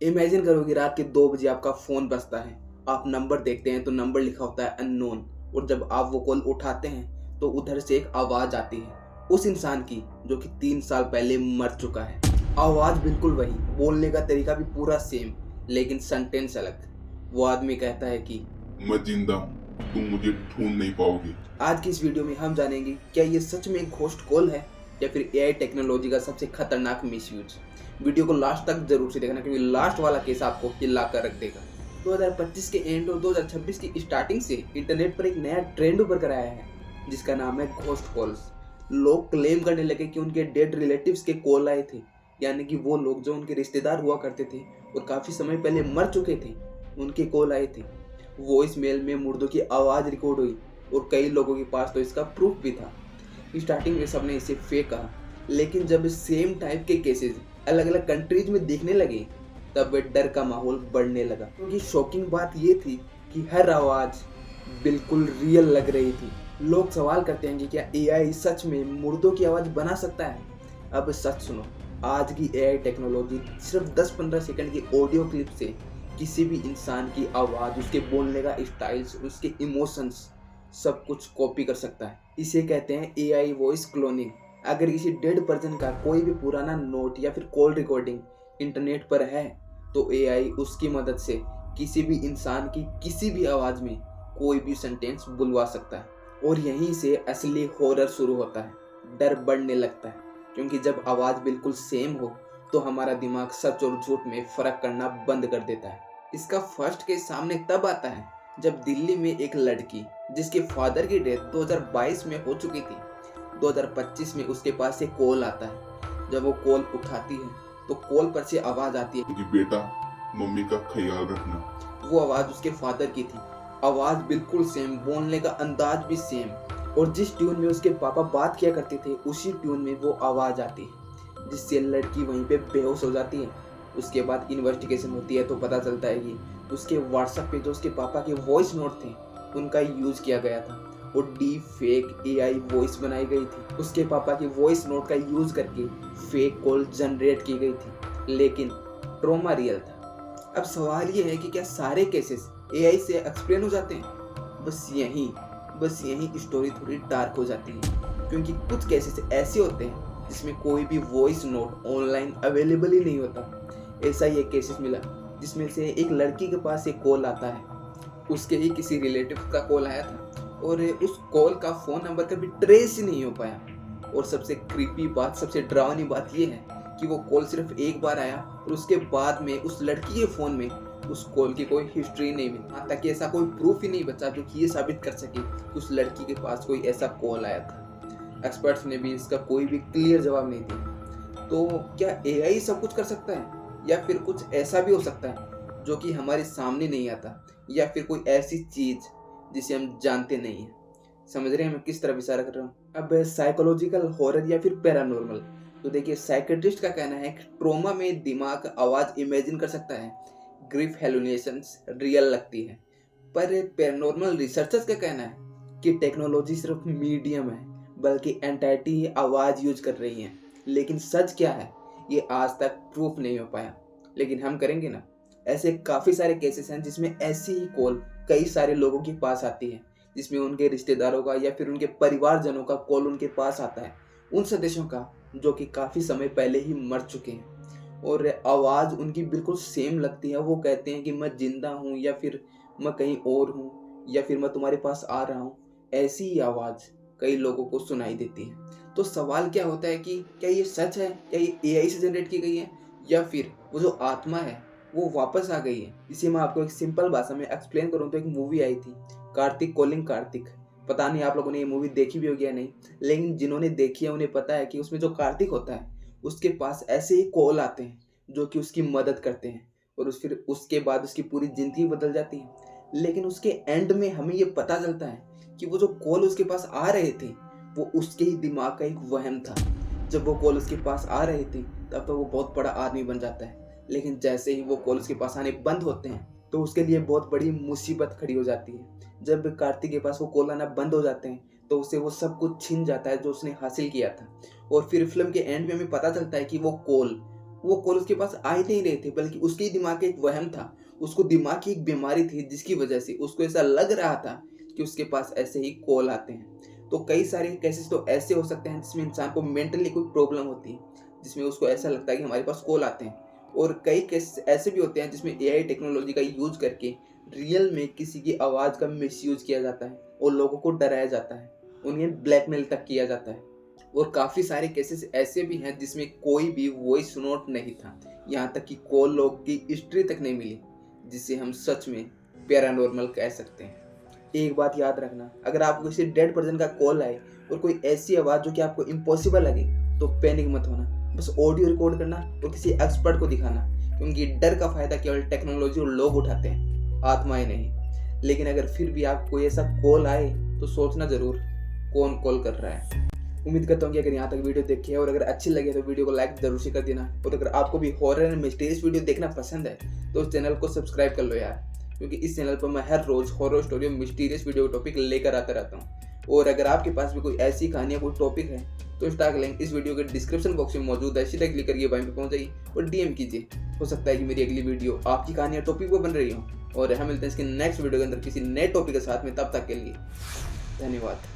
Imagine करो कि रात के 2 बजे आपका फ़ोन बजता है। आप नंबर देखते हैं तो नंबर लिखा होता है अननोन, और जब आप वो कॉल उठाते हैं तो उधर से एक आवाज़ आती है उस इंसान की जो कि 3 साल पहले मर चुका है। आवाज़ बिल्कुल वही, बोलने का तरीका भी पूरा सेम, लेकिन सेंटेंस अलग। वो आदमी कहता है कि मैं जिंदा हूँ, तुम मुझे ढूंढ नहीं पाओगे। आज की इस वीडियो में हम जानेंगे क्या ये सच में एक घोस्ट कॉल है या फिर एआई टेक्नोलॉजी का सबसे खतरनाक मिसयूज। वीडियो को लास्ट तक जरूर से देखना, क्योंकि लास्ट वाला केस आपको हिला कर रख देगा। 2025 के एंड और 2026 की स्टार्टिंग से इंटरनेट पर एक नया ट्रेंड उभर कर आया है जिसका नाम है घोस्ट कॉल्स। लोग क्लेम करने लगे कि उनके डेड रिलेटिव्स के कॉल आए थे, यानी कि वो लोग जो उनके रिश्तेदार हुआ करते थे और काफी समय पहले मर चुके थे, उनके कॉल आए थे। वॉइस मेल में मुर्दों की आवाज रिकॉर्ड हुई और कई लोगों के पास तो इसका प्रूफ भी था। स्टार्टिंग में सबने इसे फेक कहा, लेकिन जब सेम टाइप के केसेस अलग अलग कंट्रीज में देखने लगे तब डर का माहौल बढ़ने लगा। क्योंकि शॉकिंग बात ये थी कि हर आवाज बिल्कुल रियल लग रही थी। लोग सवाल करते हैं कि क्या एआई सच में मुर्दों की आवाज बना सकता है। अब सच सुनो, आज की एआई टेक्नोलॉजी सिर्फ 10-15 सेकंड की ऑडियो क्लिप से किसी भी इंसान की आवाज, उसके बोलने का स्टाइल्स, उसके इमोशंस सब कुछ कॉपी कर सकता है। इसे कहते हैं एआई वॉइस क्लोनिंग। अगर किसी डेड पर्सन का कोई भी पुराना नोट या फिर कॉल रिकॉर्डिंग इंटरनेट पर है तो एआई उसकी मदद से किसी भी इंसान की किसी भी आवाज में कोई भी सेंटेंस बुलवा सकता है। और यहीं से असली हॉरर शुरू होता है। डर बढ़ने लगता है, क्योंकि जब आवाज बिल्कुल सेम हो तो हमारा दिमाग सच और झूठ में फर्क करना बंद कर देता है। इसका फर्स्ट केस सामने तब आता है जब दिल्ली में एक लड़की जिसके फादर की डेथ 2022 में हो चुकी थी, 2025 में उसके पास एक कॉल आता है। जब वो कॉल उठाती है तो कॉल पर से आवाज आती है कि बेटा, मम्मी का ख्याल रखना। वो आवाज उसके फादर की थी। आवाज बिल्कुल सेम, बोलने का अंदाज भी सेम, और जिस ट्यून में उसके पापा बात किया करते थे उसी ट्यून में वो आवाज आती है, जिससे लड़की वहीं पे बेहोश हो जाती है। उसके बाद इन्वेस्टिगेशन होती है तो पता चलता है कि उसके व्हाट्सएप पे जो उसके पापा के वॉइस नोट थे उनका यूज किया गया था और डीप फेक एआई वॉइस बनाई गई थी। उसके पापा के वॉइस नोट का यूज करके फेक कॉल जनरेट की गई थी, लेकिन ट्रॉमा रियल था। अब सवाल ये है कि क्या सारे केसेस एआई से एक्सप्लेन हो जाते हैं? बस यही स्टोरी थोड़ी डार्क हो जाती है, क्योंकि कुछ केसेस ऐसे होते हैं जिसमें कोई भी वॉइस नोट ऑनलाइन अवेलेबल ही नहीं होता। ऐसा ही एक केसेस मिला जिसमें से एक लड़की के पास एक कॉल आता है। उसके ही किसी रिलेटिव का कॉल आया था और उस कॉल का फ़ोन नंबर कभी ट्रेस ही नहीं हो पाया। और सबसे क्रीपी बात, सबसे डरावनी बात ये है कि वो कॉल सिर्फ एक बार आया और उसके बाद में उस लड़की के फ़ोन में उस कॉल की कोई हिस्ट्री नहीं मिली। हाँ, ताकि ऐसा कोई प्रूफ ही नहीं बचा जो कि ये साबित कर सके कि उस लड़की के पास कोई ऐसा कॉल आया था। एक्सपर्ट्स ने भी इसका कोई भी क्लियर जवाब नहीं दिया। तो क्या एआई सब कुछ कर सकता है, या फिर कुछ ऐसा भी हो सकता है जो कि हमारे सामने नहीं आता, या फिर कोई ऐसी चीज जिसे हम जानते नहीं हैं? समझ रहे हैं मैं किस तरफ इशारा कर रहा हूँ? अब साइकोलॉजिकल हॉरर या फिर पैरानॉर्मल, तो देखिए साइकेट्रिस्ट का कहना है कि ट्रोमा में दिमाग आवाज इमेजिन कर सकता है, ग्रीफ हेलुसिनेशंस रियल लगती है। पर पैरानॉर्मल रिसर्चर्स का कहना है कि टेक्नोलॉजी सिर्फ मीडियम है, बल्कि एंटाइटी ही आवाज यूज कर रही है। लेकिन सच क्या है ये आज तक प्रूफ नहीं हो पाया, लेकिन हम करेंगे ना। ऐसे काफ़ी सारे केसेस हैं जिसमें ऐसी ही कॉल कई सारे लोगों के पास आती है, जिसमें उनके रिश्तेदारों का या फिर उनके परिवारजनों का कॉल उनके पास आता है, उन सदस्यों का जो कि काफ़ी समय पहले ही मर चुके हैं, और आवाज़ उनकी बिल्कुल सेम लगती है। वो कहते हैं कि मैं जिंदा हूँ, या फिर मैं कहीं और हूँ, या फिर मैं तुम्हारे पास आ रहा हूँ। ऐसी ही आवाज़ कई लोगों को सुनाई देती है। तो सवाल क्या होता है कि क्या ये सच है, क्या ये एआई से जनरेट की गई है, या फिर वो जो आत्मा है वो वापस आ गई है? इसे मैं आपको एक सिंपल भाषा में एक्सप्लेन करूँ तो एक मूवी आई थी, कार्तिक कॉलिंग कार्तिक। पता नहीं आप लोगों ने ये मूवी देखी भी होगी या नहीं, लेकिन जिन्होंने देखी है उन्हें पता है कि उसमें जो कार्तिक होता है उसके पास ऐसे ही कॉल आते हैं जो कि उसकी मदद करते हैं, और फिर उसके बाद उसकी पूरी जिंदगी बदल जाती है। लेकिन उसके एंड में हमें ये पता चलता है कि वो जो कॉल उसके पास आ रहे थे वो उसके ही दिमाग का एक वहम था। जब वो कॉल उसके पास आ रहे थे तब तो वो बहुत बड़ा आदमी बन जाता है, लेकिन जैसे ही वो कॉल उसके पास आने बंद होते हैं तो उसके लिए बहुत बड़ी मुसीबत खड़ी हो जाती है। जब कार्तिक के पास वो कॉल आना बंद हो जाते हैं तो उसे वो सब कुछ छिन जाता है जो उसने हासिल किया था। और फिर फिल्म के एंड में हमें पता चलता है कि वो कॉल वो कॉल उसके पास आ ही नहीं रहे थे, बल्कि उसके ही दिमाग का एक वहम था। उसको दिमाग की एक बीमारी थी जिसकी वजह से उसको ऐसा लग रहा था कि उसके पास ऐसे ही कॉल आते हैं। तो कई सारे केसेस तो ऐसे हो सकते हैं जिसमें इंसान को मेंटली कोई प्रॉब्लम होती है, जिसमें उसको ऐसा लगता है कि हमारे पास कॉल आते हैं। और कई केसेस ऐसे भी होते हैं जिसमें एआई टेक्नोलॉजी का यूज करके रियल में किसी की आवाज़ का मिसयूज किया जाता है और लोगों को डराया जाता है, उन्हें ब्लैकमेल तक किया जाता है। और काफ़ी सारे केसेस ऐसे भी हैं जिसमें कोई भी वॉइस नोट नहीं था, यहाँ तक कि कॉल लॉग की हिस्ट्री तक नहीं मिली, जिसे हम सच में पैरानॉर्मल कह सकते हैं। एक बात याद रखना, अगर आपको किसी डेड पर्सन का कॉल आए और कोई ऐसी आवाज़ जो कि आपको इम्पॉसिबल लगे, तो पैनिक मत होना, बस ऑडियो रिकॉर्ड करना और किसी एक्सपर्ट को दिखाना, क्योंकि डर का फायदा केवल टेक्नोलॉजी और लोग उठाते हैं, आत्माएं नहीं। लेकिन अगर फिर भी आपको कोई ऐसा कॉल आए तो सोचना जरूर कौन कॉल कर रहा है। उम्मीद करता हूँ कि अगर यहाँ तक वीडियो देखी है और अगर अच्छी लगे तो वीडियो को लाइक जरूर से कर देना। और अगर आपको भी हॉरर एंड मिस्टीरियस वीडियो देखना पसंद है तो उस चैनल को सब्सक्राइब कर लो यार, क्योंकि इस चैनल पर मैं हर रोज हॉरर स्टोरी और मिस्टीरियस वीडियो टॉपिक लेकर आता रहता हूँ। और अगर आपके पास भी कोई ऐसी कहानी या कोई टॉपिक है तो इंस्टा का लिंक इस वीडियो के डिस्क्रिप्शन बॉक्स में मौजूद है, सीधा क्लिक करके वहीं पे पहुंच जाइए और डीएम कीजिए। हो सकता है कि मेरी अगली वीडियो आपकी कहानी या टॉपिक पर बन रही हो। और हम मिलते हैं इसके नेक्स्ट वीडियो के अंदर किसी नए टॉपिक के साथ में, तब तक के लिए धन्यवाद।